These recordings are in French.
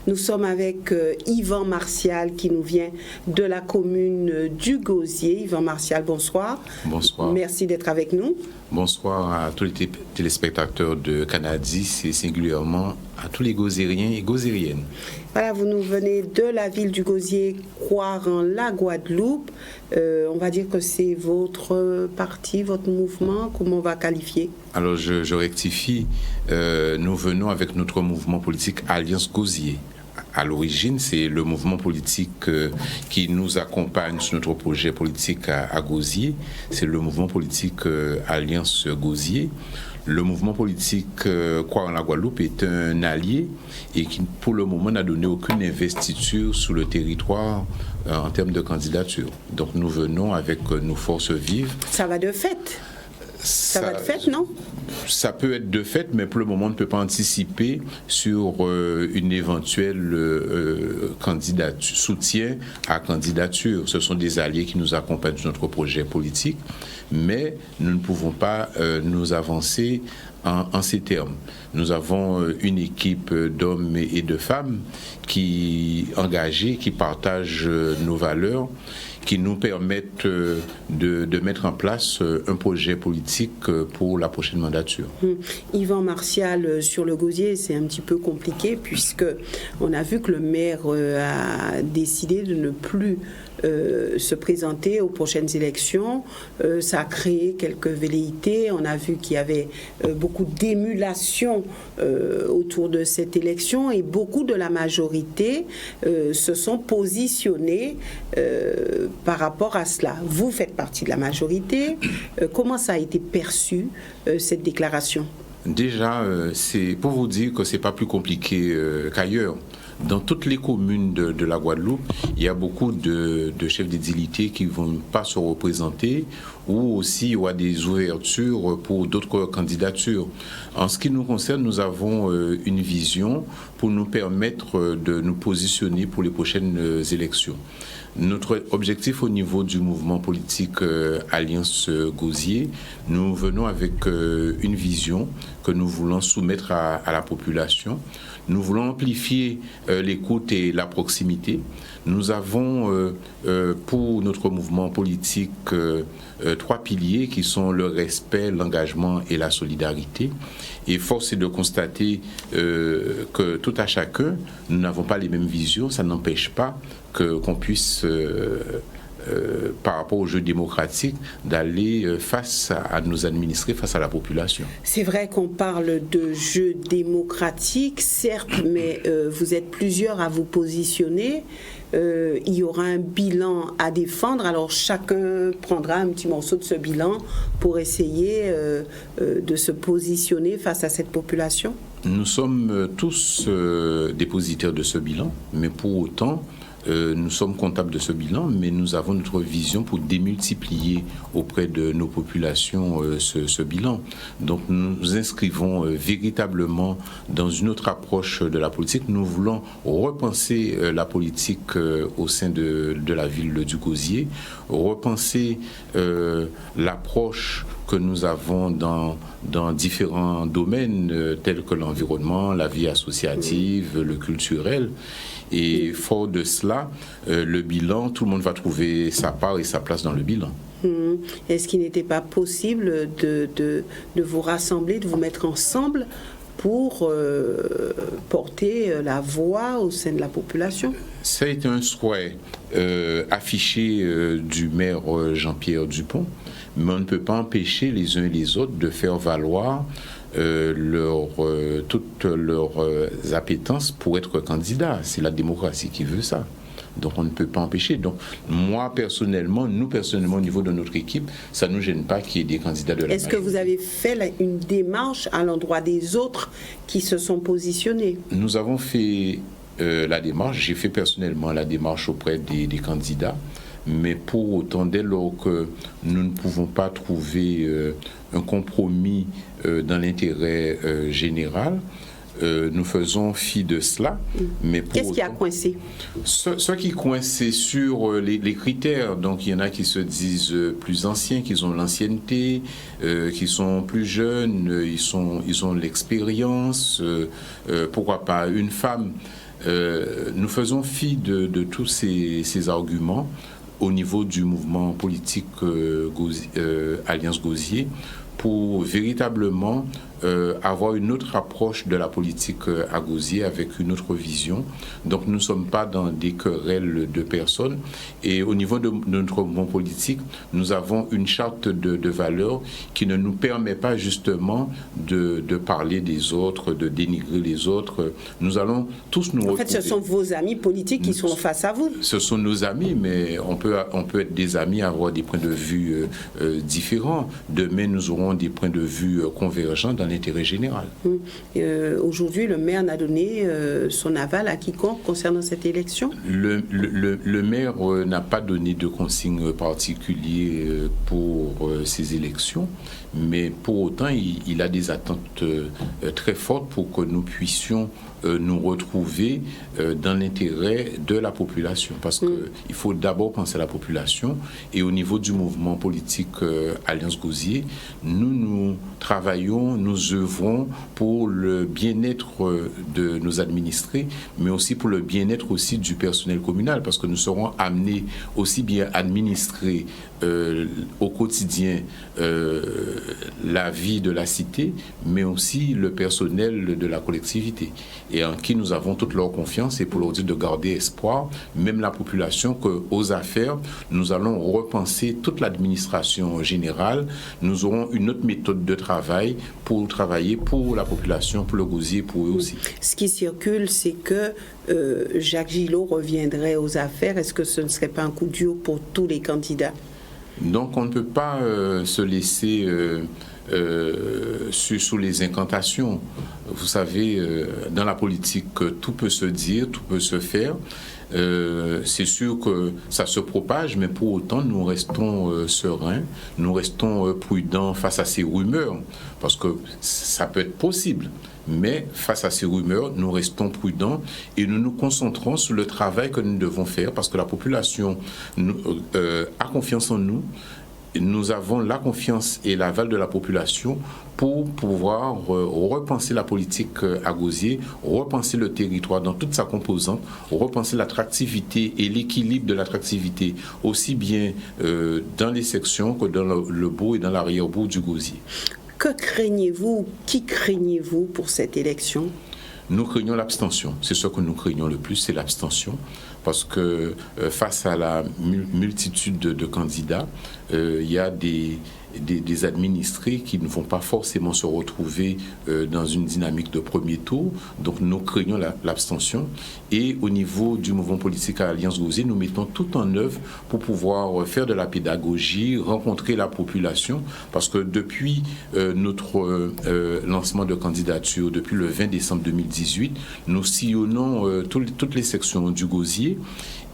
Nous sommes avec Yvan Martial qui nous vient de la commune du Gosier. Yvan Martial, bonsoir. Bonsoir. Merci d'être avec nous. Bonsoir à tous les téléspectateurs de Canadis et singulièrement à tous les Gosiériens et Gosiériennes. Voilà, vous nous venez de la ville du Gosier, croire en la Guadeloupe. On va dire que c'est votre parti, votre mouvement, comment on va qualifier? Alors je rectifie, nous venons avec notre mouvement politique Alliance Gosier. À l'origine, c'est le mouvement politique qui nous accompagne sur notre projet politique à Gosier. C'est le mouvement politique Alliance Gosier. Le mouvement politique Croire en la Guadeloupe est un allié et qui, pour le moment, n'a donné aucune investiture sur le territoire en termes de candidature. Donc nous venons avec nos forces vives. Ça va de fait. Ça va de fait, non? Ça peut être de fait, mais pour le moment, on ne peut pas anticiper sur une éventuelle soutien à candidature. Ce sont des alliés qui nous accompagnent sur notre projet politique, mais nous ne pouvons pas nous avancer en ces termes. Nous avons une équipe d'hommes et de femmes engagés, qui partagent nos valeurs, qui nous permettent de mettre en place un projet politique pour la prochaine mandature. Yvan Martial, sur le Gosier, c'est un petit peu compliqué puisque on a vu que le maire a décidé de ne plus se présenter aux prochaines élections. Ça a créé quelques velléités. On a vu qu'il y avait beaucoup d'émulation autour de cette élection et beaucoup de la majorité se sont positionnés par rapport à cela. Vous faites partie de la majorité. Comment ça a été perçu, cette déclaration? Déjà, c'est pour vous dire que ce n'est pas plus compliqué qu'ailleurs. Dans toutes les communes de la Guadeloupe, il y a beaucoup de chefs d'édilité qui ne vont pas se représenter ou aussi il y aura des ouvertures pour d'autres candidatures. En ce qui nous concerne, nous avons une vision pour nous permettre de nous positionner pour les prochaines élections. Notre objectif au niveau du mouvement politique Alliance Gosier, nous venons avec une vision que nous voulons soumettre à la population. Nous voulons amplifier l'écoute et la proximité. Nous avons pour notre mouvement politique 3 piliers qui sont le respect, l'engagement et la solidarité. Et force est de constater que tout à chacun, nous n'avons pas les mêmes visions. Ça n'empêche pas qu'on puisse, par rapport au jeu démocratique, d'aller face à nos administrés, face à la population. C'est vrai qu'on parle de jeu démocratique, certes, mais vous êtes plusieurs à vous positionner. Il y aura un bilan à défendre, alors chacun prendra un petit morceau de ce bilan pour essayer de se positionner face à cette population. Nous sommes tous dépositaires de ce bilan, mais pour autant, nous sommes comptables de ce bilan, mais nous avons notre vision pour démultiplier auprès de nos populations ce bilan. Donc nous inscrivons véritablement dans une autre approche de la politique. Nous voulons repenser la politique au sein de la ville du Gosier, repenser l'approche que nous avons dans différents domaines tels que l'environnement, la vie associative, le culturel. Et fort de cela, le bilan, tout le monde va trouver sa part et sa place dans le bilan. Est-ce qu'il n'était pas possible de vous rassembler, de vous mettre ensemble pour porter la voix au sein de la population? Ça a été un souhait affiché du maire Jean-Pierre Dupont, mais on ne peut pas empêcher les uns et les autres de faire valoir toutes leurs appétences pour être candidat. C'est la démocratie qui veut ça. Donc on ne peut pas empêcher. Donc nous personnellement, au niveau de notre équipe, ça ne nous gêne pas qu'il y ait des candidats de la majorité. Est-ce que vous avez fait une démarche à l'endroit des autres qui se sont positionnés? Nous avons fait la démarche. J'ai fait personnellement la démarche auprès des candidats. Mais pour autant, dès lors que nous ne pouvons pas trouver un compromis dans l'intérêt général, nous faisons fi de cela. Mais qu'est-ce qui a coincé? Ce qui coince, c'est sur les critères. Donc il y en a qui se disent plus anciens, qui ont l'ancienneté, qui sont plus jeunes, ils ont l'expérience. Pourquoi pas une femme? Nous faisons fi de tous ces arguments au niveau du mouvement politique Alliance Gosier pour véritablement avoir une autre approche de la politique à Gosier avec une autre vision. Donc nous ne sommes pas dans des querelles de personnes. Et au niveau de notre mouvement politique, nous avons une charte de valeurs qui ne nous permet pas justement de parler des autres, de dénigrer les autres. Nous allons tous nous retrouver. En fait, ce sont vos amis politiques qui sont face à vous. Ce sont nos amis, mais on peut être des amis, avoir des points de vue différents. Demain, nous aurons des points de vue convergents dans l'intérêt général. Aujourd'hui, le maire n'a donné son aval à quiconque concernant cette élection? Le maire n'a pas donné de consigne particulière pour ces élections, mais pour autant, il a des attentes très fortes pour que nous puissions nous retrouver dans l'intérêt de la population, parce qu'il faut d'abord penser à la population. Et au niveau du mouvement politique Alliance Gosier, nous travaillons, nous œuvrons pour le bien-être de nos administrés, mais aussi pour le bien-être aussi du personnel communal, parce que nous serons amenés aussi bien à administrer au quotidien la vie de la cité, mais aussi le personnel de la collectivité, et en qui nous avons toute leur confiance, et pour leur dire de garder espoir, même la population, qu'aux affaires, nous allons repenser toute l'administration générale. Nous aurons une autre méthode de travail pour travailler pour la population, pour le Gosier, pour eux aussi. Ce qui circule, c'est que Jacques Gillot reviendrait aux affaires. Est-ce que ce ne serait pas un coup dur pour tous les candidats? Donc on ne peut pas se laisser sous les incantations. Vous savez, dans la politique, tout peut se dire, tout peut se faire. C'est sûr que ça se propage, mais pour autant, nous restons sereins, nous restons prudents face à ces rumeurs, parce que ça peut être possible. Mais face à ces rumeurs, nous restons prudents et nous nous concentrons sur le travail que nous devons faire, parce que la population a confiance en nous. Nous avons la confiance et l'aval de la population pour pouvoir repenser la politique à Gosier, repenser le territoire dans toute sa composante, repenser l'attractivité et l'équilibre de l'attractivité, aussi bien dans les sections que dans le bourg et dans l'arrière-bourg du Gosier. Que craignez-vous, qui craignez-vous pour cette élection? Nous craignons l'abstention. C'est ce que nous craignons le plus, c'est l'abstention. Parce que face à la multitude de candidats, il y a des administrés qui ne vont pas forcément se retrouver dans une dynamique de premier tour. Donc nous craignons l'abstention. Et au niveau du mouvement politique à Alliance Gosier, nous mettons tout en œuvre pour pouvoir faire de la pédagogie, rencontrer la population. Parce que depuis notre lancement de candidature, depuis le 20 décembre 2018, nous sillonnons toutes les sections du Gosier.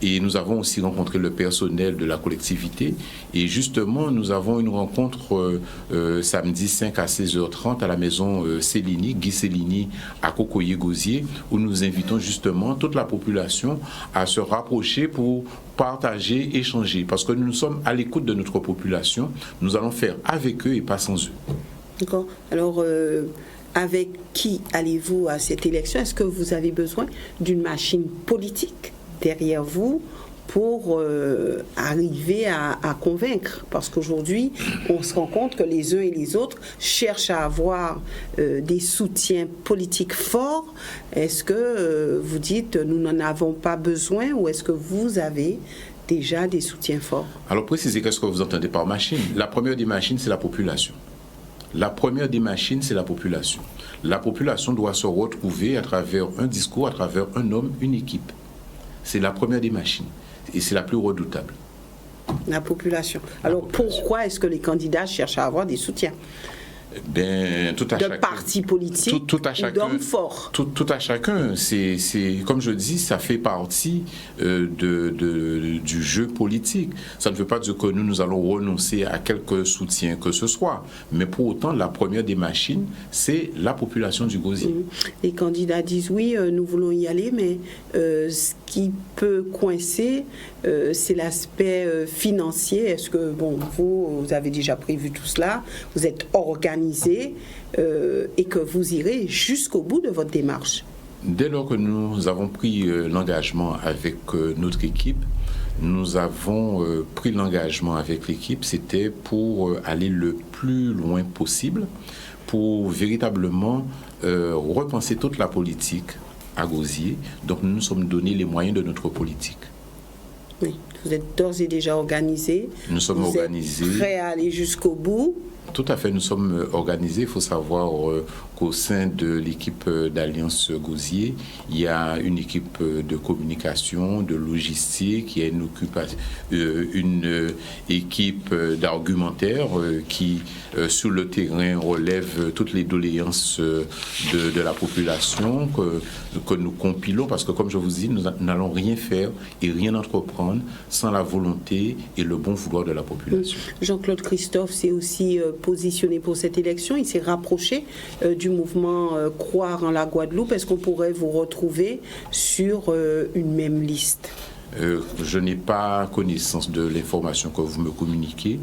Et nous avons aussi rencontré le personnel de la collectivité. Et justement, nous avons une rencontre samedi 5 à 16h30 à la maison Céline, Guy Céline à Cocoyer-Gosier, où nous invitons justement toute la population à se rapprocher pour partager, échanger. Parce que nous sommes à l'écoute de notre population. Nous allons faire avec eux et pas sans eux. D'accord. Alors, avec qui allez-vous à cette élection? Est-ce que vous avez besoin d'une machine politique derrière vous pour arriver à convaincre? Parce qu'aujourd'hui, on se rend compte que les uns et les autres cherchent à avoir des soutiens politiques forts. Est-ce que vous dites nous n'en avons pas besoin, ou est-ce que vous avez déjà des soutiens forts? Alors précisez, qu'est-ce que vous entendez par machine? La première des machines, c'est la population. La première des machines, c'est la population. La population doit se retrouver à travers un discours, à travers un homme, une équipe. C'est la première des machines et c'est la plus redoutable. La population. Alors pourquoi est-ce que les candidats cherchent à avoir des soutiens? Tout à chacun, partis politiques, d'hommes forts. Tout à chacun. C'est comme je dis, ça fait partie du jeu politique. Ça ne veut pas dire que nous allons renoncer à quelque soutien que ce soit. Mais pour autant, la première des machines, c'est la population du Gosier. Les candidats disent oui, nous voulons y aller, mais ce qui peut coincer, c'est l'aspect financier. Est-ce que, vous avez déjà prévu tout cela, vous êtes organisé et que vous irez jusqu'au bout de votre démarche? Dès lors que nous avons pris l'engagement avec notre équipe, nous avons pris l'engagement avec l'équipe, c'était pour aller le plus loin possible, pour véritablement repenser toute la politique à Gosier. Donc nous nous sommes donné les moyens de notre politique. Oui, vous êtes d'ores et déjà organisé. Nous sommes organisés. Vous êtes prêts à aller jusqu'au bout. Tout à fait, nous sommes organisés. Il faut savoir qu'au sein de l'équipe d'Alliance Gosier, il y a une équipe de communication, de logistique, il y a une équipe d'argumentaire qui, sur le terrain, relève toutes les doléances de la population que nous compilons, parce que, comme je vous dis, nous n'allons rien faire et rien entreprendre sans la volonté et le bon vouloir de la population. Jean-Claude Christophe s'est aussi positionné pour cette élection. Il s'est rapproché du mouvement Croire en la Guadeloupe. Est-ce qu'on pourrait vous retrouver sur une même liste? Je n'ai pas connaissance de l'information que vous me communiquez.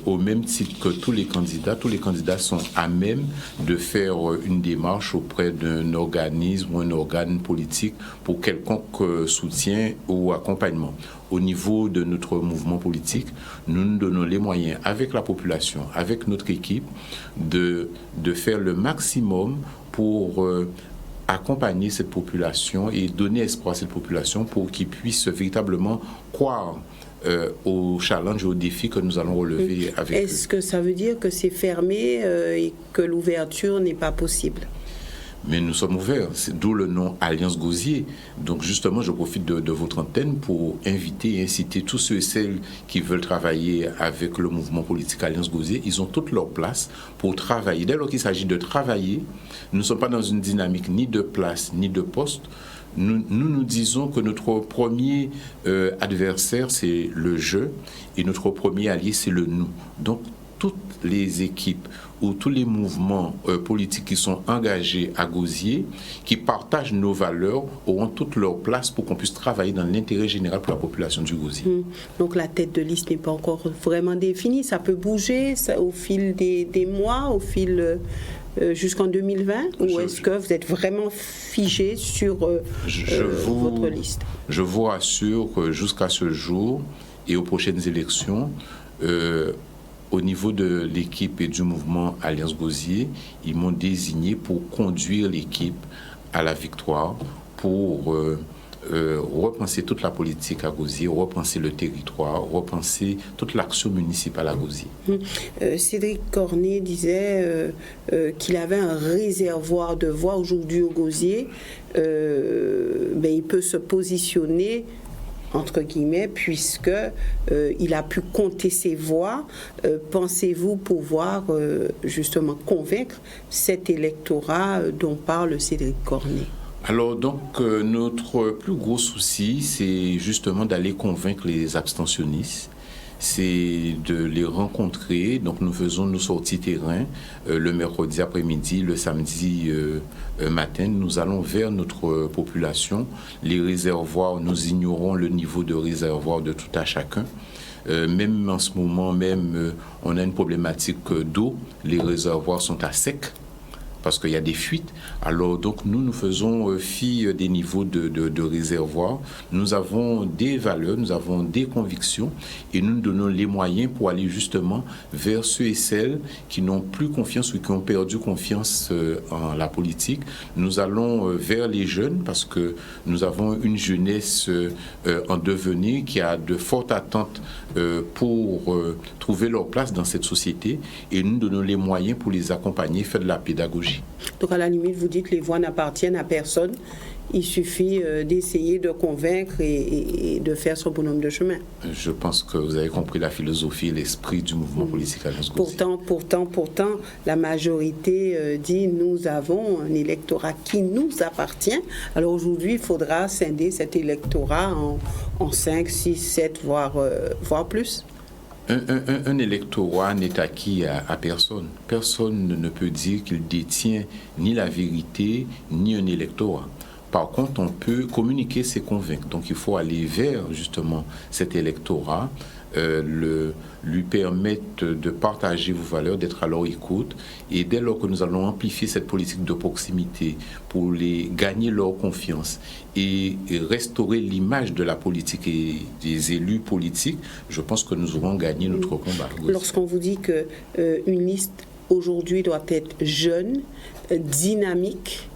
Au même titre que tous les candidats sont à même de faire une démarche auprès d'un organisme ou un organe politique pour quelconque soutien ou accompagnement. Au niveau de notre mouvement politique, nous nous donnons les moyens avec la population, avec notre équipe, de faire le maximum pour accompagner cette population et donner espoir à cette population pour qu'ils puissent véritablement croire aux challenges et aux défis que nous allons relever avec eux. Est-ce que ça veut dire que c'est fermé et que l'ouverture n'est pas possible? Mais nous sommes ouverts, c'est d'où le nom Alliance Gosier. Donc justement, je profite de votre antenne pour inviter et inciter tous ceux et celles qui veulent travailler avec le mouvement politique Alliance Gosier. Ils ont toute leur place pour travailler. Dès lors qu'il s'agit de travailler, nous ne sommes pas dans une dynamique ni de place ni de poste. Nous disons que notre premier adversaire, c'est le je, et notre premier allié, c'est le nous. Donc, toutes les équipes ou tous les mouvements politiques qui sont engagés à Gosier, qui partagent nos valeurs, auront toute leur place pour qu'on puisse travailler dans l'intérêt général pour la population du Gosier. Donc la tête de liste n'est pas encore vraiment définie, ça peut bouger au fil des mois, au fil jusqu'en 2020, ou est-ce que vous êtes vraiment figé sur votre liste? Je vous rassure que jusqu'à ce jour et aux prochaines élections, au niveau de l'équipe et du mouvement Alliance Gosier, ils m'ont désigné pour conduire l'équipe à la victoire, pour repenser toute la politique à Gosier, repenser le territoire, repenser toute l'action municipale à Gosier. Cédric Cornet disait qu'il avait un réservoir de voix aujourd'hui au Gosier. Il peut se positionner entre guillemets, puisque il a pu compter ses voix. Pensez-vous pouvoir justement convaincre cet électorat dont parle Cédric Cornet? Alors donc, notre plus gros souci, c'est justement d'aller convaincre les abstentionnistes. C'est de les rencontrer. Donc nous faisons nos sorties terrain le mercredi après-midi, le samedi matin. Nous allons vers notre population. Les réservoirs, nous ignorons le niveau de réservoir de tout à chacun. Même en ce moment, on a une problématique d'eau. Les réservoirs sont à sec parce qu'il y a des fuites. Alors donc nous faisons fi des niveaux de réservoir. Nous avons des valeurs, nous avons des convictions et nous nous donnons les moyens pour aller justement vers ceux et celles qui n'ont plus confiance ou qui ont perdu confiance en la politique. Nous allons vers les jeunes parce que nous avons une jeunesse en devenir qui a de fortes attentes pour trouver leur place dans cette société et nous donnons les moyens pour les accompagner, faire de la pédagogie. Donc à la limite, vous dites que les voix n'appartiennent à personne. Il suffit d'essayer de convaincre et de faire son bonhomme de chemin. Je pense que vous avez compris la philosophie et l'esprit du mouvement politique Alliance Gosier. Pourtant, la majorité dit nous avons un électorat qui nous appartient. Alors aujourd'hui, il faudra scinder cet électorat en 5, 6, 7, voire plus. Un électorat n'est acquis à personne. Personne ne peut dire qu'il détient ni la vérité, ni un électorat. Par contre, on peut communiquer ses convaincre. Donc, il faut aller vers, justement, cet électorat lui permettent de partager vos valeurs, d'être à leur écoute. Et dès lors que nous allons amplifier cette politique de proximité pour les gagner leur confiance et restaurer l'image de la politique et des élus politiques, je pense que nous aurons gagné notre combat. Lorsqu'on vous dit qu'une liste aujourd'hui doit être jeune, dynamique,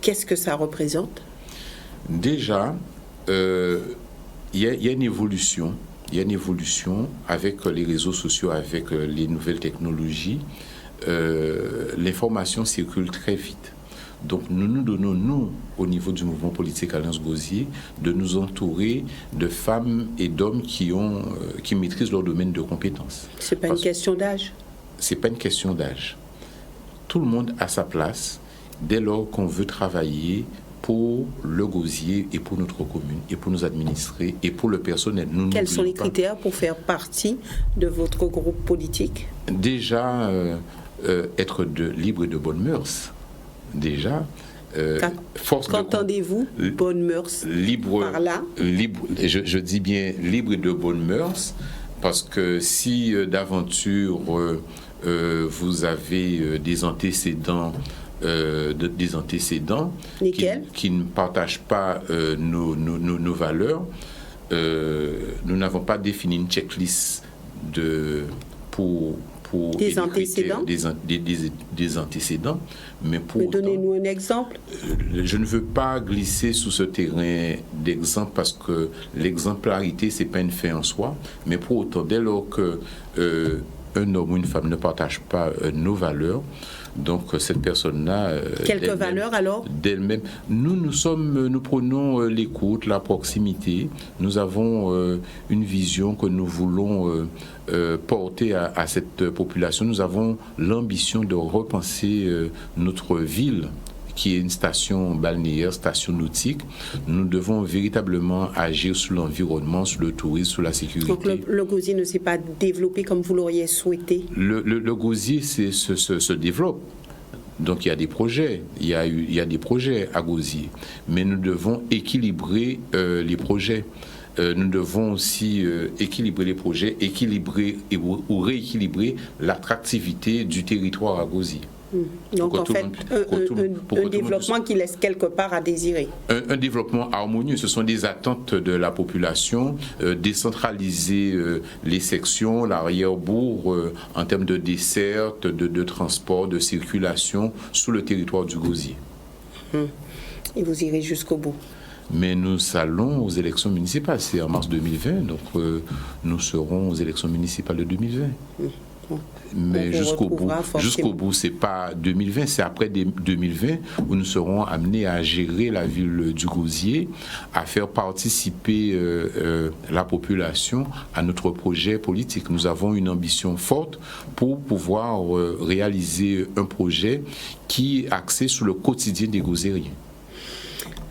qu'est-ce que ça représente? Déjà, il y a une évolution. Il y a une évolution avec les réseaux sociaux, avec les nouvelles technologies. L'information circule très vite. Donc nous nous donnons, nous, au niveau du mouvement politique Alliance Gosier, de nous entourer de femmes et d'hommes qui maîtrisent leur domaine de compétences. Ce n'est pas une question d'âge? Ce n'est pas une question d'âge. Tout le monde a sa place dès lors qu'on veut travailler pour le Gosier et pour notre commune et pour nos administrés et pour le personnel. Quels sont les critères pour faire partie de votre groupe politique? Déjà, être libre et de bonnes mœurs. Déjà, qu'entendez-vous bonnes mœurs par là? Je dis bien libre et de bonnes mœurs, parce que si d'aventure vous avez des antécédents qui ne partagent pas nos valeurs, nous n'avons pas défini une checklist pour des antécédents, des antécédents, mais donnez-nous un exemple. Je ne veux pas glisser sous ce terrain d'exemple parce que l'exemplarité c'est pas une fin en soi, mais pour autant dès lors que un homme ou une femme ne partage pas nos valeurs, donc cette personne-là... Quelques valeurs alors? D'elle-même. Nous prenons l'écoute, la proximité. Nous avons une vision que nous voulons porter à cette population. Nous avons l'ambition de repenser notre ville, qui est une station balnéaire, station nautique. Nous devons véritablement agir sur l'environnement, sur le tourisme, sur la sécurité. Donc le Gosier ne s'est pas développé comme vous l'auriez souhaité? Le Gosier se développe. Donc il y a des projets, il y a des projets à Gosier. Mais nous devons équilibrer les projets. Nous devons aussi équilibrer les projets, équilibrer ou rééquilibrer l'attractivité du territoire à Gosier. Donc en fait, un développement qui laisse quelque part à désirer. Un développement harmonieux, ce sont des attentes de la population, décentraliser les sections, l'arrière-bourg, en termes de desserte, de transport, de circulation sur le territoire du Gosier. Et vous irez jusqu'au bout. Mais nous allons aux élections municipales, c'est en mars 2020, donc nous serons aux élections municipales de 2020. Mais jusqu'au bout, c'est pas 2020, c'est après 2020 où nous serons amenés à gérer la ville du Gosier, à faire participer la population à notre projet politique. Nous avons une ambition forte pour pouvoir réaliser un projet qui est axé sur le quotidien des Gosiériens.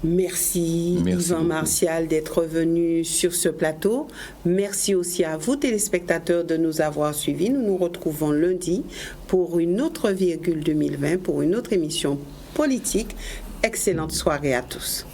Merci Yvan Martial d'être venu sur ce plateau. Merci aussi à vous téléspectateurs de nous avoir suivis. Nous nous retrouvons lundi pour une autre virgule 2020, pour une autre émission politique. Excellente soirée à tous.